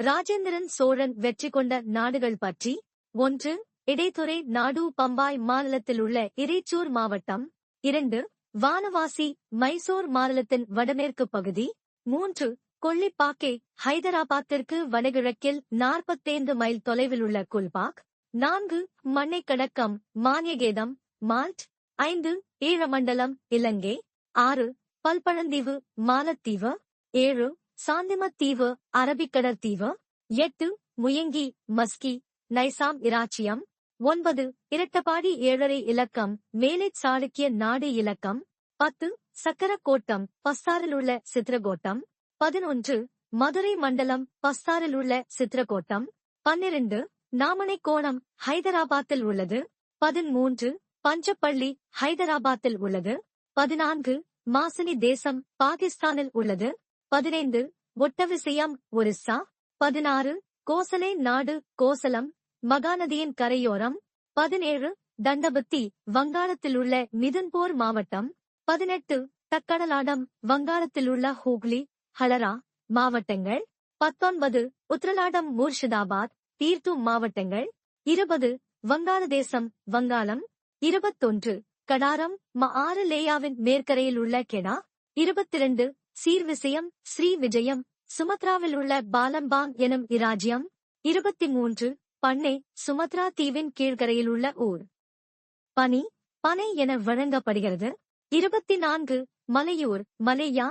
ராஜேந்திரன் சோழன் வெற்றி கொண்ட நாடுகள் பற்றி 1. இடைத்துறை நாடு பம்பாய் மாநிலத்திலுள்ள இரைச்சூர் மாவட்டம். 2. வானவாசி மைசூர் மாநிலத்தின் வடமேற்கு பகுதி. 3. கொல்லிப்பாக்கை ஹைதராபாத்திற்கு வடகிழக்கில் 45 மைல் தொலைவிலுள்ள குல்பாக். 4. மண்ணைக்கடக்கம் மான்யகேதம் மால்ட். 5. ஈழமண்டலம் இலங்கை. 6. பல்பழந்தீவு மாலத்தீவு. 7. சாந்திமத்தீவு அரபிக்கடற்தீவு. 8. முயங்கி மஸ்கி நைசாம் இராச்சியம். 9. இரட்டபாடி 7 இலக்கம் மேலை சாளுக்கிய நாடு இலக்கம். 10. சக்கரக்கோட்டம் பஸ்தாரிலுள்ள சித்ரகோட்டம். 11. மதுரை மண்டலம் பஸ்தாரிலுள்ள சித்ரகோட்டம். 12. நாமனைக்கோணம் ஹைதராபாத்தில் உள்ளது. 13. பஞ்சப்பள்ளி ஹைதராபாத்தில் உள்ளது. 14. மாசினி தேசம் பாகிஸ்தானில் உள்ளது. 15. ஒட்டவிசயம் ஒரிஸ்ஸா. 16. கோசலை நாடு கோசலம் மகாநதியின் கரையோரம். 17. தண்டபத்தி வங்காளத்திலுள்ள மிதுன்போர் மாவட்டம். 18. தக்கடலாடம் வங்காளத்திலுள்ள ஹூக்ளி ஹளரா மாவட்டங்கள். 19. உத்ரலாடம் முர்ஷிதாபாத் தீர்த்து மாவட்டங்கள். 20. வங்காளதேசம் வங்காளம். 21. கடாரம் ஆறு லேயாவின் மேற்கரையில் உள்ள கெடா. 22. சீர்விசயம் ஸ்ரீ விஜயம் சுமத்ராவில் உள்ள பாலம்பாங் எனும் இராஜ்யம். 23. பண்ணை சுமத்ரா தீவின் கீழ்கரையில் உள்ள ஊர். பனி பனை என வழங்கப்படுகிறது. 24. மலையூர் மலேயா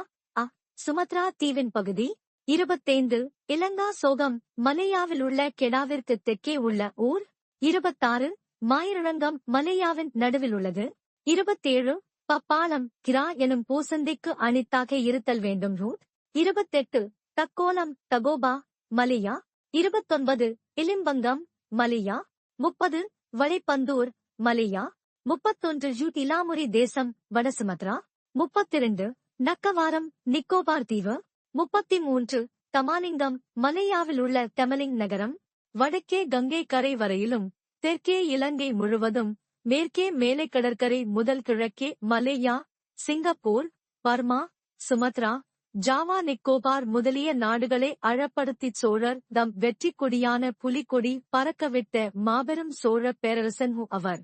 சுமத்ரா தீவின் பகுதி. 25. இலங்கா சோகம் மலேயாவில் உள்ள கெடாவிற்கு தெற்கே உள்ள ஊர். 26. மாயிரழங்கம் மலேயாவின் நடுவில் உள்ளது. 27. பப்பாளம் கிரா எனும் பூசந்திக்கு அணித்தாக இருத்தல் வேண்டும் ரூட். 28. Takkolam Takopa Malaya. 29. Ilimbangam Malaya. 30. Valaippanthur Malaya. 31. Ilamuri தேசம் வட சுமத்ரா. 32. நக்கவாரம் நிக்கோபார் தீவு. 33. தமாலிங்கம் மலேயாவில் உள்ள டெமலிங் நகரம். வடக்கே கங்கை கரை வரையிலும் தெற்கே இலங்கை முழுவதும் மேற்கே மேலை கடற்கரை முதல் கிழக்கே Malaya Singapore Burma Sumatra Java Nicobar முதலிய நாடுகளை அழப்படுத்திச் சோழர் தம் வெற்றி கொடியான புலிகொடி பறக்கவிட்ட மாபெரும் சோழ பேரரசன் அவர்.